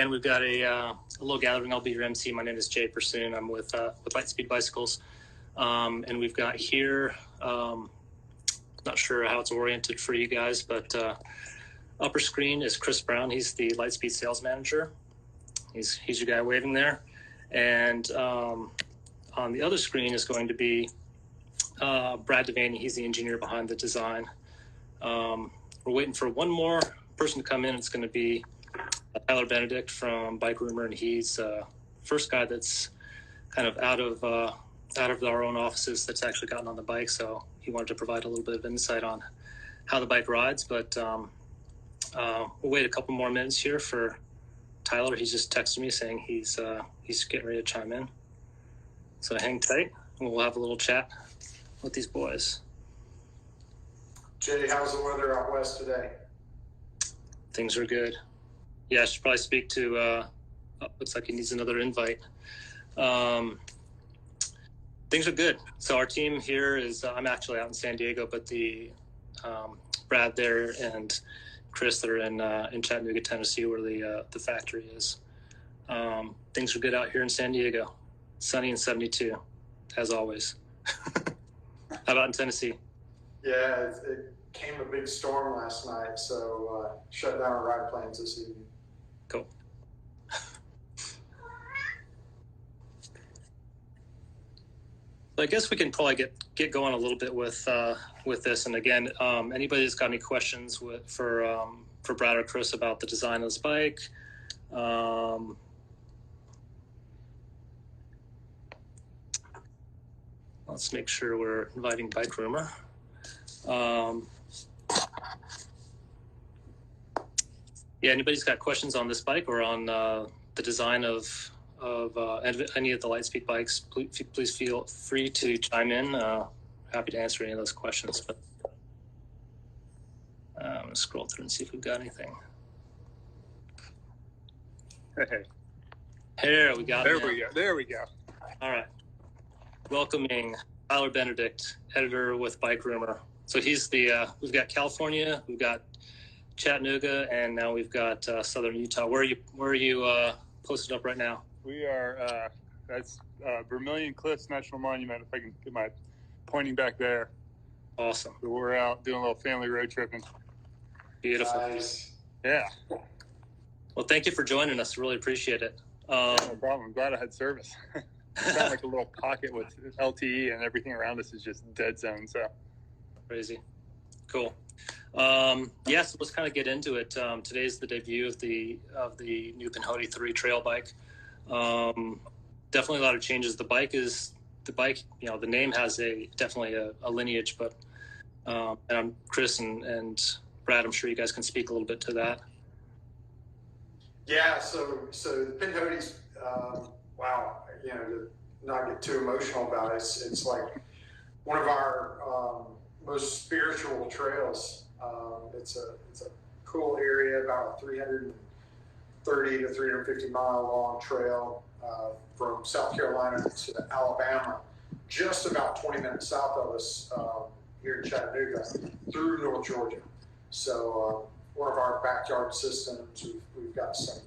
again, we've got a little gathering. I'll be your MC. My name is Jay Prasuhn. I'm with Lightspeed Bicycles. And we've got here, not sure how it's oriented for you guys, but upper screen is Chris Brown. He's the Lightspeed sales manager. He's your guy waving there. And on the other screen is going to be Brad Devaney. He's the engineer behind the design. We're waiting for one more person to come in. It's going to be Tyler Benedict from BikeRumor, and he's first guy that's kind of out of our own offices that's actually gotten on the bike. So he wanted to provide a little bit of insight on how the bike rides. But we'll wait a couple more minutes here for Tyler. He's just texted me saying he's getting ready to chime in. So hang tight, and we'll have a little chat with these boys. Jay, how's the weather out west today? Things are good. Yeah, I should probably speak to, looks like he needs another invite. Things are good. So our team here is, I'm actually out in San Diego, but the Brad there and Chris that are in Chattanooga, Tennessee, where the factory is. Things are good out here in San Diego. Sunny and 72, as always. How about in Tennessee? Yeah, it came a big storm last night, so shut down our ride plans this evening. Cool. I guess we can probably get going a little bit with this. And again, anybody that's got any questions for Brad or Chris about the design of this bike, let's make sure we're inviting BikeRumor. Yeah, anybody's got questions on this bike or on the design of any of the Lightspeed bikes, please feel free to chime in. Happy to answer any of those questions. But I'm going to scroll through and see if we've got anything. Hey. Here we got it. There we go. All right. Welcoming Tyler Benedict, editor with BikeRumor. So he's we've got California, we've got Chattanooga, and now we've got Southern Utah. Where are you posted up right now? We are, that's Vermilion Cliffs National Monument, if I can get my pointing back there. Awesome. So we're out doing a little family road tripping. Beautiful. Nice. Yeah. Well, thank you for joining us. Really appreciate it. No problem. I'm glad I had service. It's not like a little pocket with LTE and everything around us is just dead zone. So crazy. Cool. So let's kind of get into it. Today's the debut of the new Pinhoti III trail bike. Definitely a lot of changes. The bike, the name has definitely a lineage, but and I'm Chris and Brad, I'm sure you guys can speak a little bit to that. Yeah, so the Pinhoti's, wow, to not get too emotional about it, it's like one of our most spiritual trails. It's a cool area, about a 330 to 350 mile long trail from South Carolina to Alabama, just about 20 minutes south of us here in Chattanooga through North Georgia. So one of our backyard systems, we've got some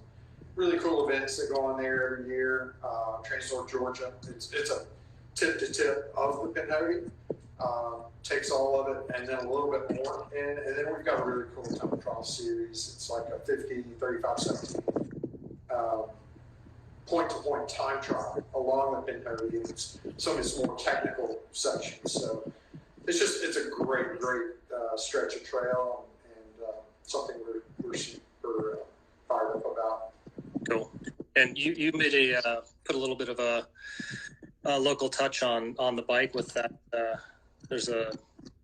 really cool events that go on there every year. Trains North Georgia. It's a tip to tip of the Pinhoti. Takes all of it and then a little bit more. And then we've got a really cool time trial series. It's like a 50, 35, 17 point-to-point time trial along the Pinhoti. And it's some of its more technical sections. So it's a great stretch of trail and something we're super fired up about. Cool. And you made put a little bit of a local touch on the bike with that. There's a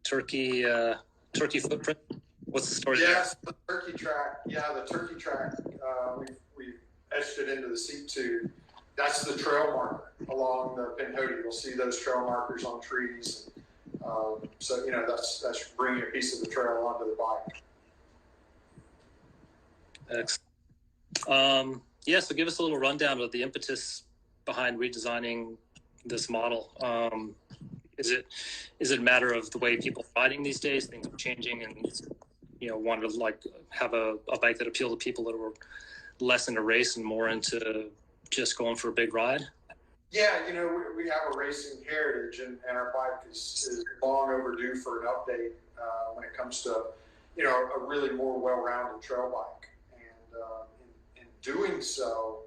turkey footprint. What's the story there? Yes, the turkey track. Yeah, the turkey track. We've etched it into the seat tube. That's the trail marker along the Pinhoti. You'll see those trail markers on trees. So that's bringing a piece of the trail onto the bike. Excellent. So give us a little rundown of the impetus behind redesigning this model. Is it a matter of the way people are riding these days? Things are changing, and wanted to have a bike that appealed to people that were less into race and more into just going for a big ride? Yeah, we have a racing heritage, and our bike is long overdue for an update when it comes to, a really more well-rounded trail bike. And in doing so,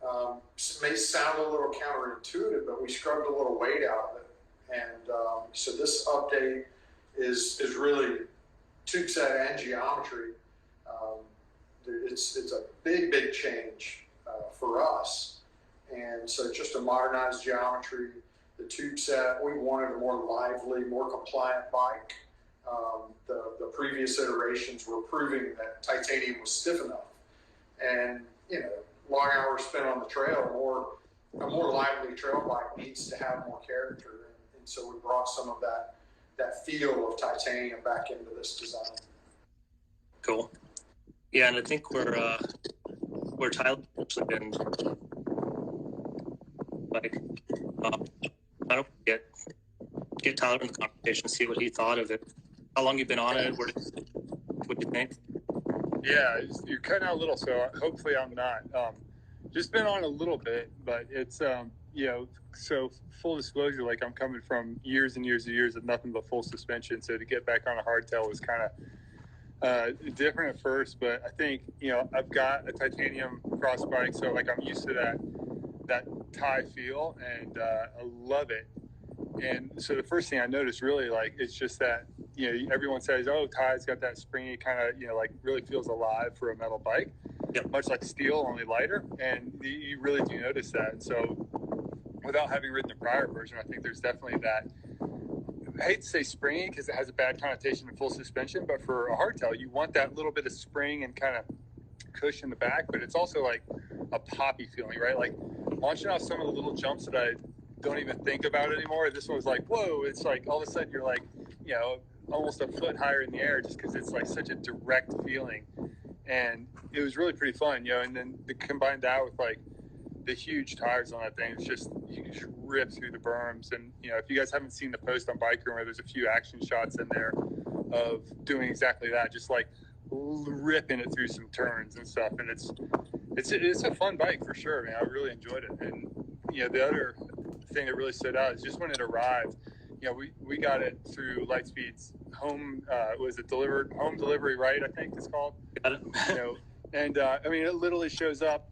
it may sound a little counterintuitive, but we scrubbed a little weight out of it. And so this update is really tube set and geometry. It's a big change for us. And so just a modernized geometry, the tube set, we wanted a more lively, more compliant bike. The previous iterations were proving that titanium was stiff enough. And, long hours spent on the trail, a more lively trail bike needs to have more character. And so we brought some of that feel of titanium back into this design. Cool. Yeah, and I think where Tyler's actually been, like, I don't get Tyler in the conversation, see what he thought of it. How long you been on it? What do you think? Yeah, you're cutting out a little, so hopefully I'm not. Just been on a little bit, but it's so full disclosure, like I'm coming from years and years and years of nothing but full suspension, so to get back on a hardtail was kind of different at first, but I think I've got a titanium cross bike, so like I'm used to that tie feel, and I love it. And so the first thing I noticed really, like, it's just that everyone says, oh, tie's got that springy kind of like really feels alive for a metal bike. Yep. Much like steel, only lighter, and you really do notice that. So without having ridden the prior version, I think there's definitely that. I hate to say springy because it has a bad connotation in full suspension, but for a hardtail, you want that little bit of spring and kind of cush in the back, but it's also like a poppy feeling, right? Like launching off some of the little jumps that I don't even think about anymore. This one was like, whoa, it's like all of a sudden you're like, almost a foot higher in the air just because it's like such a direct feeling. And it was really pretty fun, and then combine that with like the huge tires on that thing, it's just, you can just rip through the berms. And, if you guys haven't seen the post on BikeRumor, there's a few action shots in there of doing exactly that, just like ripping it through some turns and stuff. And it's a fun bike for sure, man. I really enjoyed it. And, the other thing that really stood out is just when it arrived, we got it through Lightspeed's home, home delivery, right? I think it's called. Got it. And I mean, it literally shows up,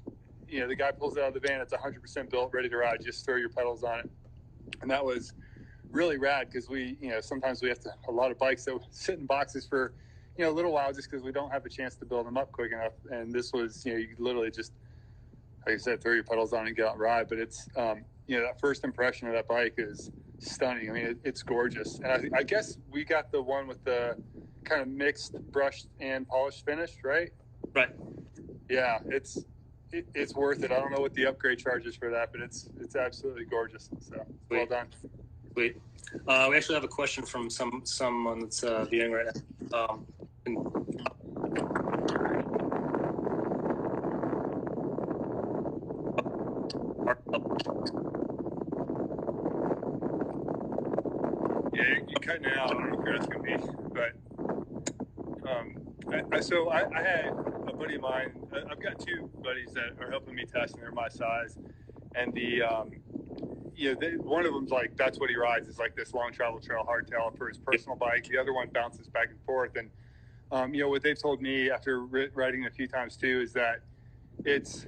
the guy pulls it out of the van, it's 100% built, ready to ride, just throw your pedals on it. And that was really rad because we, sometimes we have a lot of bikes that sit in boxes for, a little while just because we don't have a chance to build them up quick enough. And this was, you literally just, like I said, throw your pedals on and get out and ride. But it's, that first impression of that bike is stunning. I mean, it's gorgeous. And I guess we got the one with the kind of mixed brushed and polished finish, right? Right. Yeah, it's worth it. I don't know what the upgrade charge is for that, but it's absolutely gorgeous. So well done. Sweet. We actually have a question from someone that's viewing right now. Yeah, you're cutting out. I don't know who that's going to be, but I had a buddy of mine. I've got two buddies that are helping me test, and they're my size. And one of them's like, that's what he rides, is like this long travel trail hardtail for his personal bike. The other one bounces back and forth. And what they've told me after riding a few times too is that it's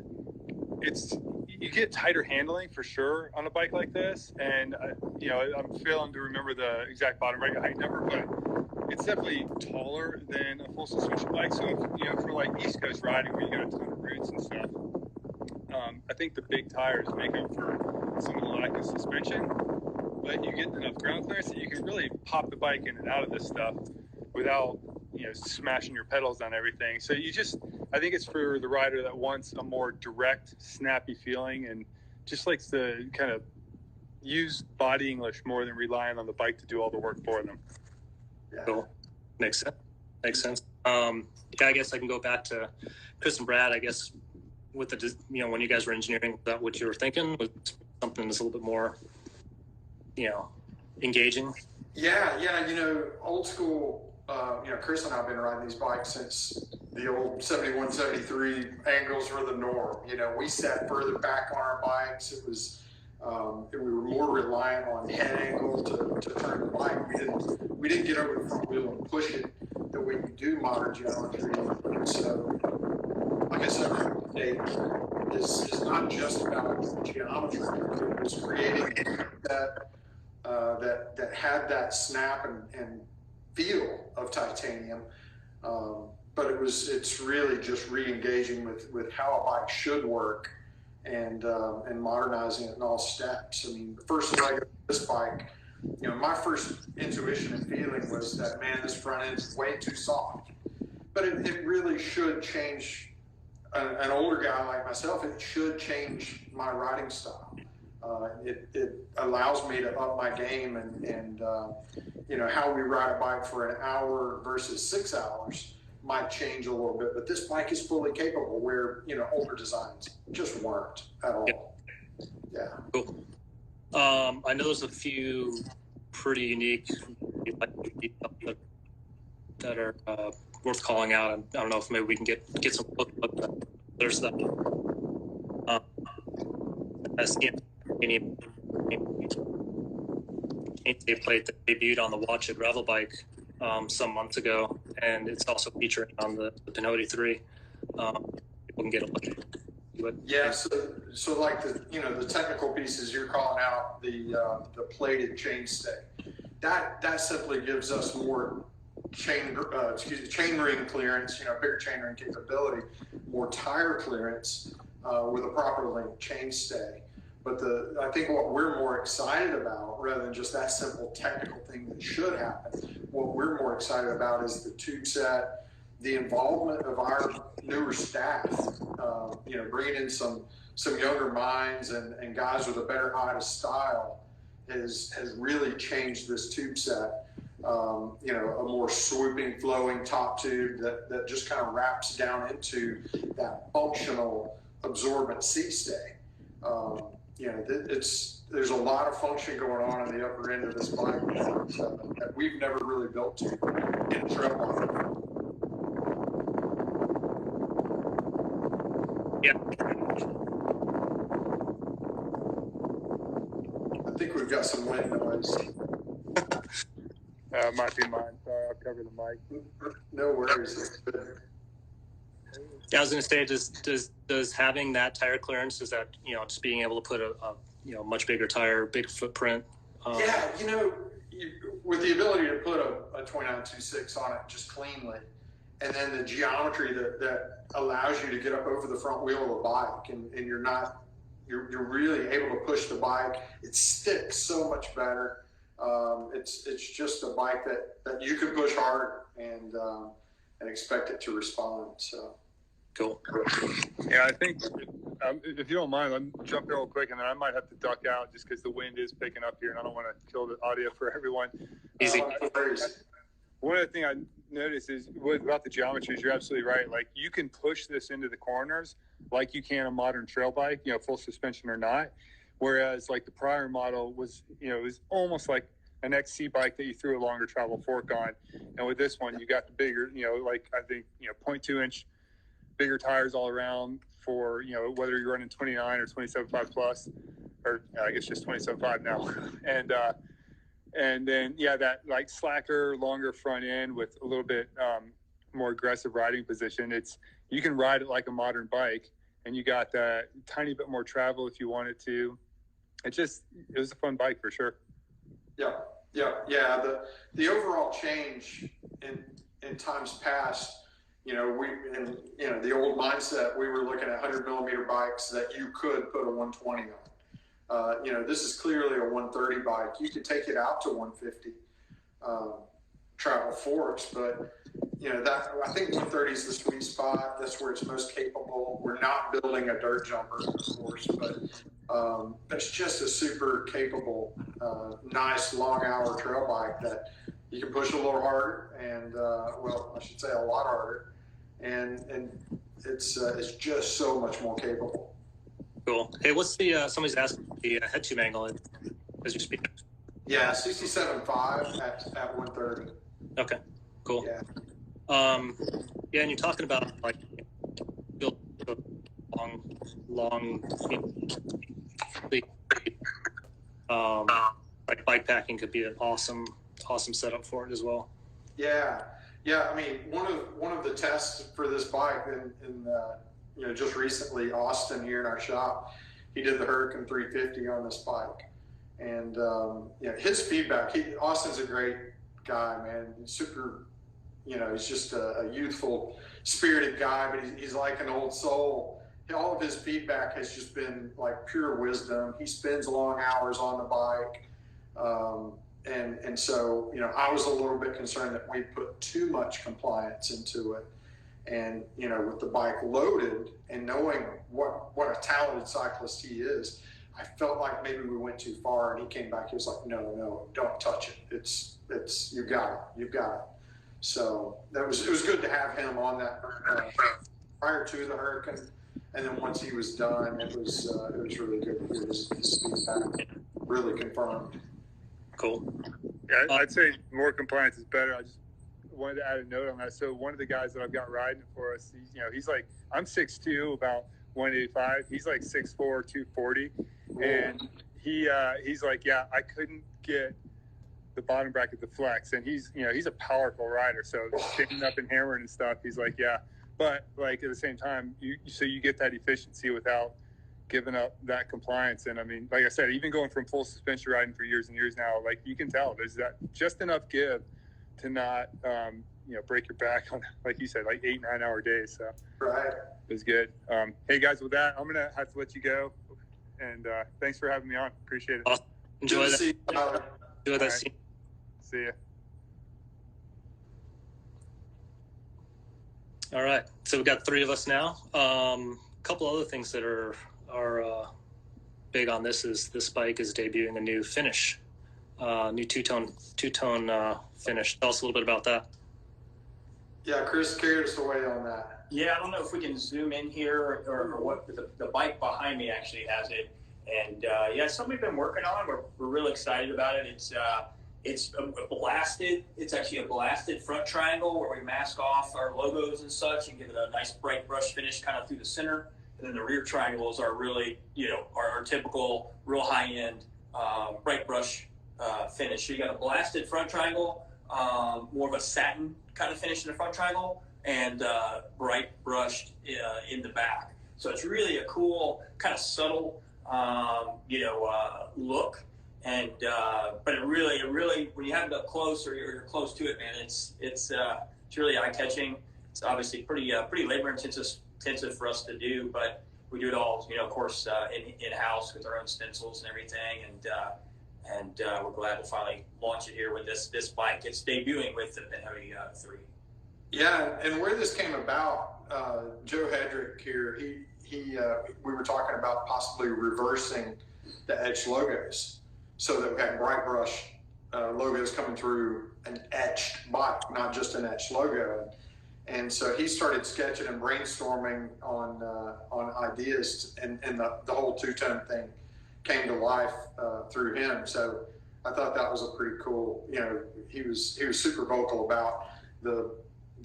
you get tighter handling for sure on a bike like this. And I'm failing to remember the exact bottom right height number, but it's definitely taller than a full suspension bike. So if, for like East Coast riding where you got a ton of roots and stuff, I think the big tires make up for some of the lack of suspension, but you get enough ground clearance that you can really pop the bike in and out of this stuff without smashing your pedals on everything. So I think it's for the rider that wants a more direct, snappy feeling and just likes to kind of use body English more than relying on the bike to do all the work for them. Yeah. Cool. Makes sense. Yeah, I guess I can go back to Chris and Brad. I guess with the when you guys were engineering, was that what you were thinking? Was something that's a little bit more engaging? Yeah. Old school. Chris and I have been riding these bikes since the old 71, 73 angles were the norm. You know, we sat further back on our bikes. It was, we were more reliant on head angle to turn the bike. We didn't get over the front wheel and push it the way you do modern geometry. And so, like I said, is not just about geometry. It was creating that had that snap and feel of titanium. But it's really just re-engaging with how a bike should work and modernizing it in all steps. I mean, the first leg of this bike, you know, my first intuition and feeling was that, man, this front end is way too soft. But it really should change. An older guy like myself, it should change my riding style. It allows me to up my game and you know, how we ride a bike for an hour versus 6 hours might change a little bit, but this bike is fully capable where, you know, older designs just weren't at all. Yeah. Cool. I know there's a few pretty unique that are worth calling out. And I don't know if maybe we can get some look at that. There's the plate that debuted on the Watch It gravel bike some months ago, and it's also featuring on the Pinhoti III. People can get a look at it. Yeah, so like the technical pieces you're calling out, the plated chainstay, that simply gives us more chain ring clearance, you know, bigger chain ring capability, more tire clearance with a proper length chainstay. But I think what we're more excited about, rather than just that simple technical thing that should happen, what we're more excited about is the tube set, the involvement of our newer staff, you know, bringing in some younger minds and guys with a better eye to style has really changed this tube set. You know, a more swooping, flowing top tube that just kind of wraps down into that functional absorbent C-stay. You know, there's a lot of function going on in the upper end of this bike that we've never really built to in a trail bike. Yeah. I think we've got some wind noise. Might be mine. Sorry, I'll cover the mic. No worries. Yeah, I was going to say, does having that tire clearance, is that, you know, just being able to put a you know, much bigger tire, big footprint? Yeah, you know, with the ability to put a 2926 on it just cleanly, and then the geometry that allows you to get up over the front wheel of the bike, and you're really able to push the bike. It sticks so much better. It's just a bike that you can push hard and expect it to respond. So cool. Yeah, I think if you don't mind, let me jump in real quick, and then I might have to duck out just because the wind is picking up here, and I don't want to kill the audio for everyone. Easy. One of the things I noticed is about the geometries, you're absolutely right. Like, you can push this into the corners like you can a modern trail bike, you know, full suspension or not. Whereas, like, the prior model was, you know, it was almost like an XC bike that you threw a longer travel fork on. And with this one, you got the bigger, you know, like, I think, you know, 0.2 inch bigger tires all around for, you know, whether you're running 29 or 27.5 plus, or I guess just 27.5 now. And then, yeah, that like slacker, longer front end with a little bit more aggressive riding position. You can ride it like a modern bike, and you got that tiny bit more travel if you wanted to. It was a fun bike for sure. Yeah. The overall change in times past, you know, the old mindset, we were looking at 100 millimeter bikes that you could put a 120 on. You know, this is clearly a 130 bike. You could take it out to 150 travel forks, but you know, I think 130 is the sweet spot. That's where it's most capable. We're not building a dirt jumper, of course, but it's just a super capable, nice long hour trail bike that you can push a little harder and well, I should say a lot harder, and it's just so much more capable. Cool. Hey, what's the somebody's asking the head tube angle as you speak? Yeah, 67.5 at 130. Okay, cool. Yeah. Yeah, and you're talking about like long, like bike packing could be an awesome setup for it as well. Yeah. I mean, one of the tests for this bike, in just recently, Austin here in our shop, he did the Hurricane 350 on this bike, and his feedback. Austin's a great guy, man. He's super. He's just a youthful, spirited guy, but he's like an old soul. All of his feedback has just been like pure wisdom. He spends long hours on the bike. And so, I was a little bit concerned that we put too much compliance into it. And, with the bike loaded and knowing what a talented cyclist he is, I felt like maybe we went too far. And he came back, he was like, no, don't touch it. It's, you've got it. So it was good to have him on that prior to the Hurricane. And then once he was done, it was really good to hear his feedback really confirmed. Cool. Yeah, I'd say more compliance is better. I just wanted to add a note on that. So one of the guys that I've got riding for us, he's like, I'm 6'2", about 185. He's like 6'4", 240. And he's like, yeah, I couldn't get the bottom bracket to flex. And he's a powerful rider. So standing up and hammering and stuff, he's like, yeah. But like at the same time, you get that efficiency without giving up that compliance. And I mean, like I said, even going from full suspension riding for years and years now, like you can tell there's that just enough give to not, break your back on, like you said, like 8-9 hour days. So right. It was good. Hey guys, with that, I'm going to have to let you go. And thanks for having me on. Appreciate it. Awesome. Enjoy that. See Enjoy that. Right. See ya. All right. So we've got 3 of us now. A couple other things that are big on this is this bike is debuting a new finish, new two-tone finish. Tell us a little bit about that. Yeah, Chris, carried us away on that. Yeah, I don't know if we can zoom in here or what. The bike behind me actually has it, and it's something we've been working on. We're really excited about it. It's a blasted. It's actually a blasted front triangle where we mask off our logos and such and give it a nice bright brush finish kind of through the center. And then the rear triangles are really, our typical real high end bright brush finish. So you got a blasted front triangle, more of a satin kind of finish in the front triangle, and bright brushed in the back. So it's really a cool kind of subtle, look. And but it really, when you have it up close or you're close to it, man, it's really eye catching. It's obviously pretty labor intensive for us to do, but we do it all, of course, in house with our own stencils and everything. And we're glad to finally launch it here with this bike. It's debuting with the Pinhoti III. Yeah, and where this came about, Joe Hedrick here, we were talking about possibly reversing the etched logos, so that we had bright brush logos coming through an etched bike, not just an etched logo. And so he started sketching and brainstorming on ideas, and the whole two-tone thing came to life through him. So I thought that was a pretty cool. He was super vocal about the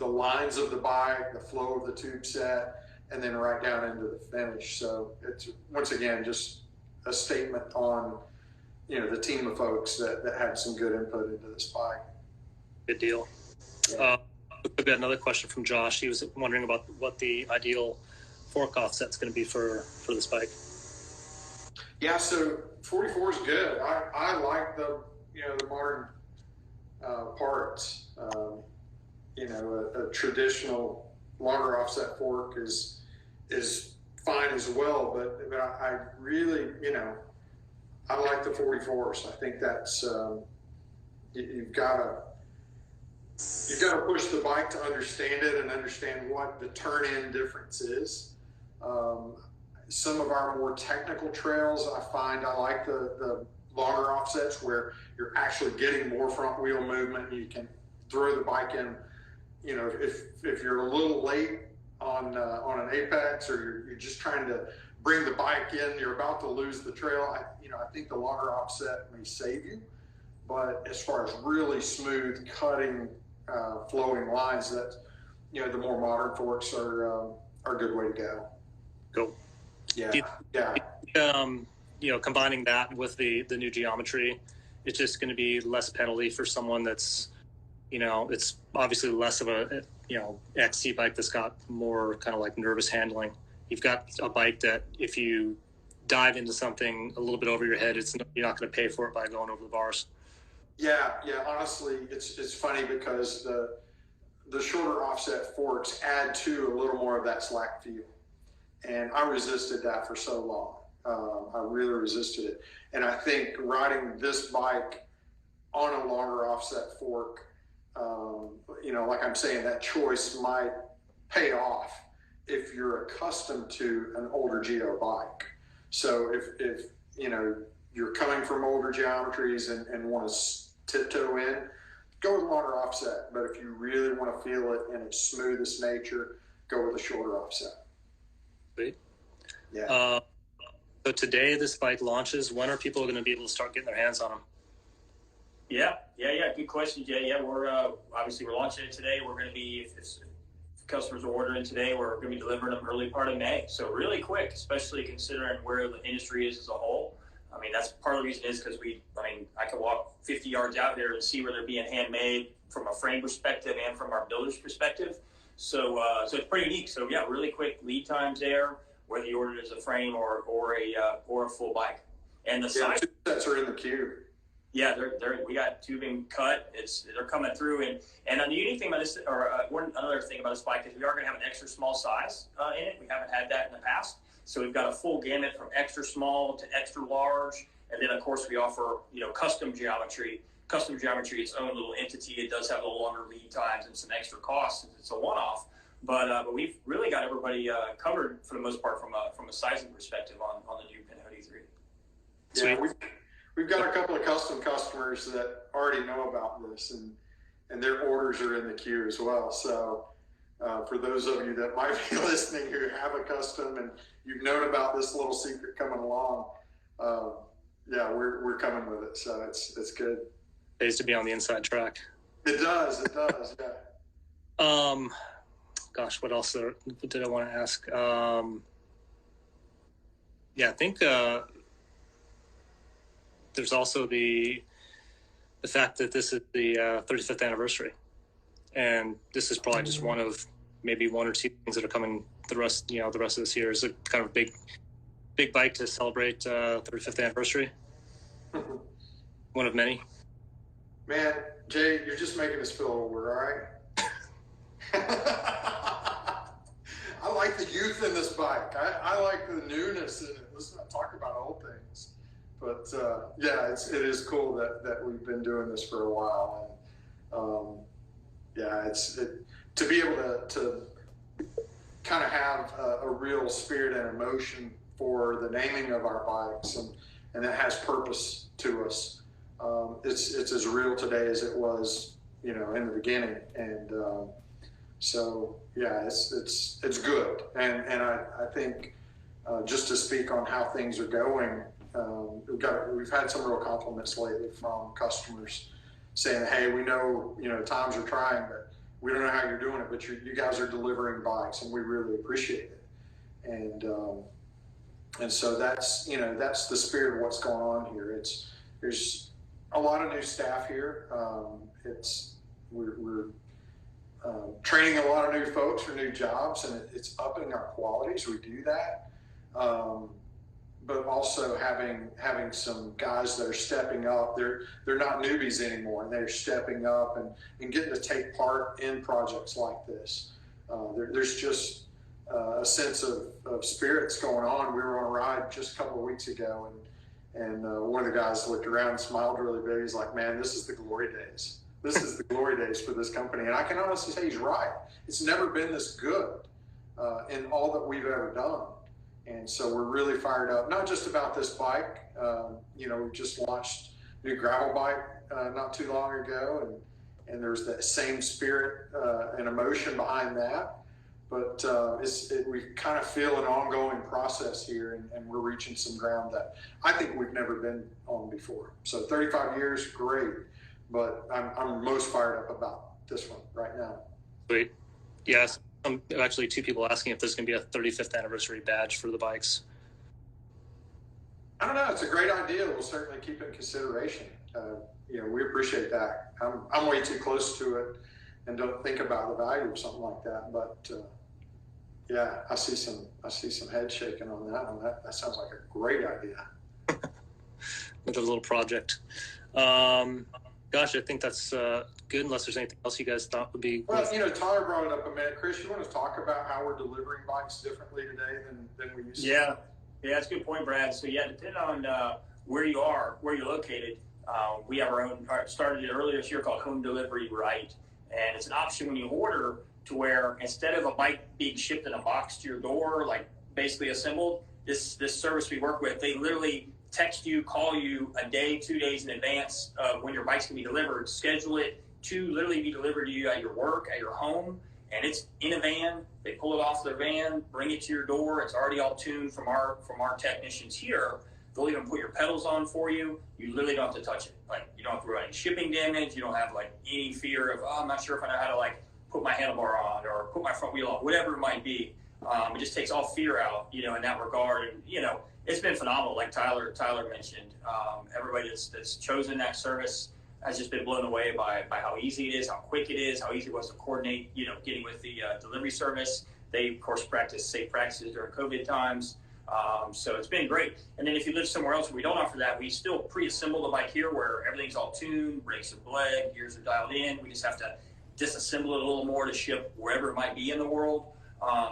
lines of the bike, the flow of the tube set, and then right down into the finish. So it's once again just a statement on the team of folks that had some good input into this bike. Good deal. Yeah. We've got another question from Josh. He was wondering about what the ideal fork offset's going to be for this bike. Yeah, so 44 is good. I like the modern parts. A traditional longer offset fork is fine as well, but I really I like the 44s. I think that's you've got to push the bike to understand it and understand what the turn-in difference is. Some of our more technical trails, I find I like the longer offsets where you're actually getting more front wheel movement. You can throw the bike in. If you're a little late on an apex, or you're just trying to bring the bike in, you're about to lose the trail. I think the longer offset may save you, but as far as really smooth cutting, flowing lines, the more modern forks are a good way to go. Cool. Yeah. Combining that with the new geometry, it's just going to be less penalty for someone that's, it's obviously less of a, XC bike that's got more kind of like nervous handling. You've got a bike that if you dive into something a little bit over your head, you're not going to pay for it by going over the bars. Yeah. Honestly, it's funny because the shorter offset forks add to a little more of that slack feel. And I resisted that for so long. I really resisted it. And I think riding this bike on a longer offset fork, like I'm saying, that choice might pay off if you're accustomed to an older geo bike. So if you're coming from older geometries and want to tiptoe in, go with longer offset. But if you really want to feel it in its smoothest nature, go with a shorter offset. Sweet. Yeah. So today this bike launches. When are people going to be able to start getting their hands on them? Yeah. Good question, Jay. Yeah, we're obviously we're launching it today. We're going to be, if customers are ordering today, we're going to be delivering them early part of May. So really quick, especially considering where the industry is as a whole. I mean, that's part of the reason is because I can walk 50 yards out there and see where they're being handmade from a frame perspective and from our builder's perspective. So it's pretty unique. So yeah, really quick lead times there, whether you order it as a frame or a full bike. And the size sets are in the queue. Yeah, we got tubing cut. They're coming through, and the unique thing about this, or another thing about this bike is we are going to have an extra small size in it. We haven't had that in the past, so we've got a full gamut from extra small to extra large, and then of course we offer custom geometry. Custom geometry, its own little entity. It does have a little longer lead times and some extra costs. It's a one-off, but we've really got everybody covered for the most part from a sizing perspective on the new Pinhoti 3. Yeah, we've got a couple of custom customers that already know about this, and their orders are in the queue as well. So for those of you that might be listening who have a custom and you've known about this little secret coming along, we're coming with it. So it's good. Pays to be on the inside track. It does, yeah. Gosh, what else did I want to ask? I think there's also the fact that this is the 35th anniversary, and this is probably just one of maybe one or two things that are coming. The rest of this year is a kind of big bike to celebrate 35th anniversary. One of many. Man, Jay, you're just making us feel older, all right? I like the youth in this bike. I like the newness in it. Let's not talk about old things. But it is cool that we've been doing this for a while, and to be able to kind of have a real spirit and emotion for the naming of our bikes, and that has purpose to us. It's as real today as it was, in the beginning, and it's good, and I think just to speak on how things are going. We've had some real compliments lately from customers saying, "Hey, we know times are trying, but we don't know how you're doing it, but you guys are delivering bikes, and we really appreciate it." And so that's the spirit of what's going on here. There's a lot of new staff here. We're training a lot of new folks for new jobs, and it's upping our qualities. We do that. But also having some guys that are stepping up. They're not newbies anymore, and they're stepping up and getting to take part in projects like this. There's just a sense of spirits going on. We were on a ride just a couple of weeks ago, and one of the guys looked around and smiled really big. He's like, "Man, this is the glory days. This is the glory days for this company." And I can honestly say he's right. It's never been this good in all that we've ever done. And so we're really fired up, not just about this bike. We just launched a new gravel bike not too long ago, and there's that same spirit and emotion behind that. But we kind of feel an ongoing process here, and we're reaching some ground that I think we've never been on before. So 35 years, great, but I'm most fired up about this one right now. Sweet. Yes, actually 2 people asking if there's going to be a 35th anniversary badge for the bikes. I don't know. It's a great idea. We'll certainly keep it in consideration. We appreciate that. I'm way too close to it and don't think about the value of something like that. But yeah, I see some head shaking on that one. That sounds like a great idea. With a little project. Gosh, I think that's good. Unless there's anything else you guys thought would be. Well, Tyler brought it up a minute. Chris, you want to talk about how we're delivering bikes differently today than we used to? Yeah, that's a good point, Brad. So yeah, depending on where you're located, we have our own. Started it earlier this year called Home Delivery Right, and it's an option when you order to where instead of a bike being shipped in a box to your door, like basically assembled, this service we work with, they literally text you, call you a day, 2 days in advance of when your bike's gonna be delivered, schedule it to literally be delivered to you at your work, at your home, and it's in a van. They pull it off their van, bring it to your door. It's already all tuned from our technicians here. They'll even put your pedals on for you. You literally don't have to touch it. Like, you don't have to worry about any shipping damage. You don't have like any fear of, I'm not sure if I know how to like put my handlebar on or put my front wheel on, whatever it might be. It just takes all fear out, in that regard. And, it's been phenomenal. Like Tyler mentioned, everybody that's chosen that service has just been blown away by how easy it is, how quick it is, how easy it was to coordinate, getting with the delivery service. They, of course, practice safe practices during COVID times. So it's been great. And then if you live somewhere else where we don't offer that, we still pre-assemble the bike here where everything's all tuned, brakes are bled, gears are dialed in. We just have to disassemble it a little more to ship wherever it might be in the world.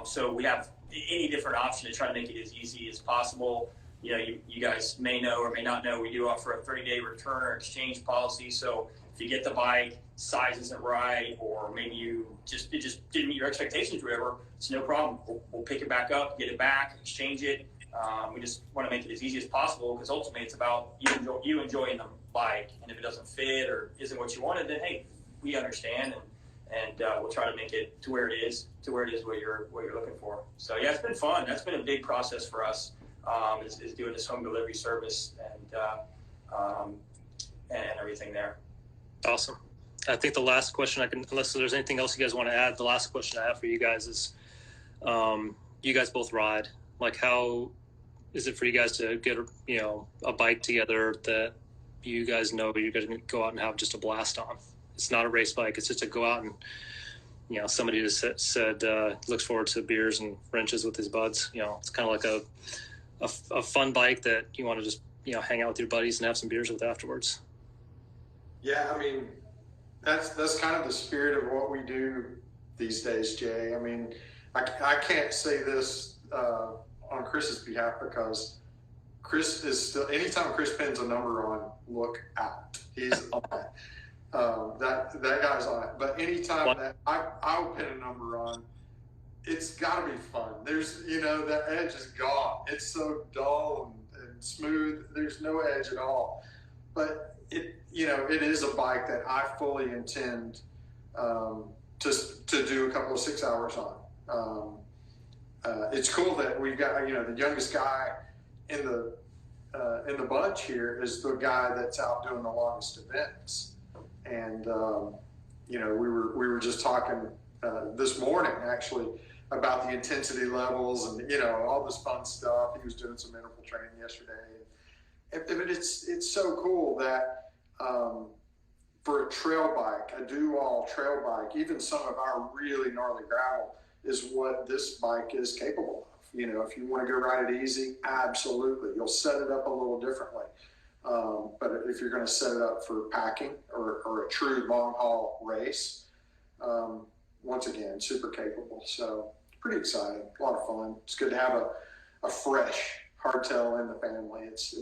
So we have any different option to try to make it as easy as possible. You guys may know or may not know, we do offer a 30-day return or exchange policy. So if you get the bike, size isn't right, or maybe it just didn't meet your expectations or whatever, it's no problem. We'll pick it back up, get it back, exchange it. We just want to make it as easy as possible because ultimately it's about you enjoying the bike. And if it doesn't fit or isn't what you wanted, then hey, we understand and we'll try to make it to where it is what you're looking for. So yeah, it's been fun. That's been a big process for us, is doing this home delivery service and everything there. Awesome. I think the last question unless there's anything else you guys want to add, the last question I have for you guys is, you guys both ride. Like, how is it for you guys to get a bike together that you guys know you're going to go out and have just a blast on? It's not a race bike. It's just to go out and, somebody just said looks forward to beers and wrenches with his buds. It's kind of like a fun bike that you want to just, hang out with your buddies and have some beers with afterwards. Yeah, I mean, that's kind of the spirit of what we do these days, Jay. I mean, I can't say this on Chris's behalf because Chris is still, anytime Chris pins a number on, look out. He's on it. That guy's on it. But anytime that I'll pin a number on, it's got to be fun. There's, that edge is gone. It's so dull and smooth. There's no edge at all. But it is a bike that I fully intend to do a couple of 6 hours on. It's cool that we've got, the youngest guy in the bunch here is the guy that's out doing the longest events. And, we were just talking this morning, actually, about the intensity levels and, all this fun stuff. He was doing some interval training yesterday. It's so cool that for a trail bike, a do-all trail bike, even some of our really gnarly gravel is what this bike is capable of. If you want to go ride it easy, absolutely. You'll set it up a little differently. But if you're going to set it up for packing or a true long haul race, once again, super capable. So pretty exciting, a lot of fun. It's good to have a fresh hardtail in the family. It's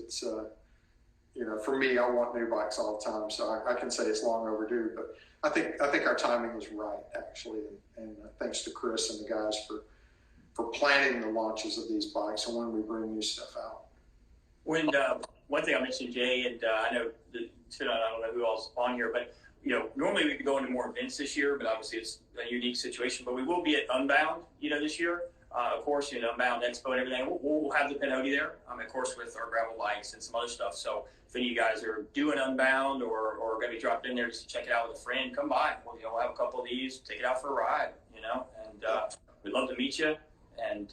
for me, I want new bikes all the time. So I can say it's long overdue, but I think our timing was right, actually. And thanks to Chris and the guys for planning the launches of these bikes and when we bring new stuff out. When one thing I mentioned, Jay, and I know I don't know who else is on here, but normally we could go into more events this year, but obviously it's a unique situation. But we will be at Unbound, this year. Of course, Unbound Expo and everything. We'll have the Pinhoti there, of course, with our gravel bikes and some other stuff. So if any of you guys are doing Unbound or going to be dropped in there just to check it out with a friend, come by. We'll have a couple of these, take it out for a ride. you know, and we'd love to meet you. And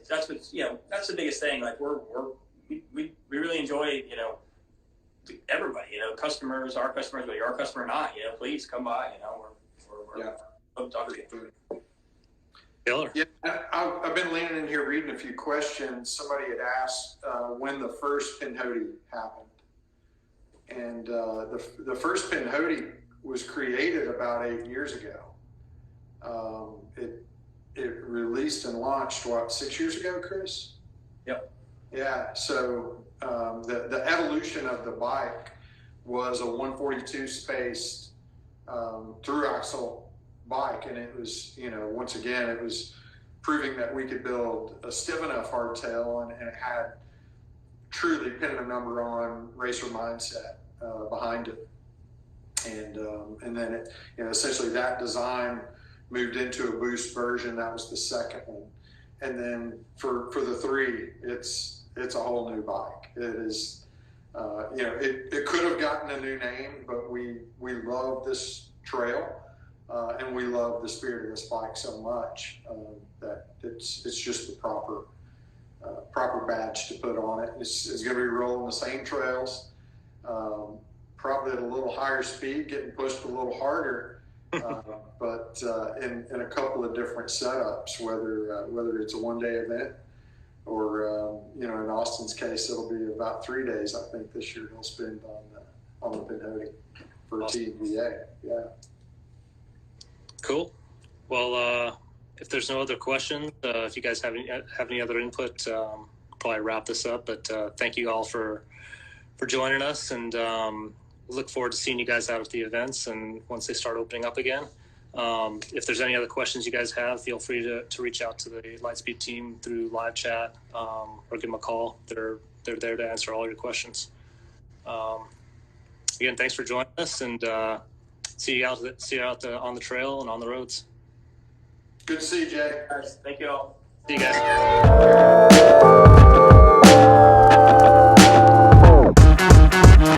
that's what's, you know, that's the biggest thing. Like we really enjoy, you know, everybody, you know, customers, our customers, whether you're our customer or not, you know, please come by, you know, we're love to talk to you. Killer. Yeah, I've been leaning in here reading a few questions. Somebody had asked when the first Pinhoti happened. And the first Pinhoti was created about 8 years ago. It released and launched, what, 6 years ago, Chris? Yep. Yeah, so the evolution of the bike was a 142 spaced through axle bike, and it was, you know, once again, it was proving that we could build a stiff enough hardtail, and it had truly pinning a number on racer mindset behind it. And then it, you know, essentially that design moved into a boost version. That was the second one. And then for the 3, it's a whole new bike. It is, you know, it could have gotten a new name, but we love this trail. And we love the spirit of this bike so much that it's just the proper badge to put on it. It's going to be rolling the same trails, probably at a little higher speed, getting pushed a little harder, but in a couple of different setups. Whether it's a one-day event or you know, in Austin's case, it'll be about 3 days. I think this year he'll spend on the Benedict for TVA. Yeah. Cool. Well, if there's no other questions, if you guys have any other input, probably wrap this up. But thank you all for joining us, and look forward to seeing you guys out at the events and once they start opening up again. If there's any other questions you guys have, feel free to reach out to the Lightspeed team through live chat or give them a call. They're there to answer all your questions. Again, thanks for joining us, and see you out on the trail and on the roads. Good to see you, Jay. Guys, thank you all. See you guys.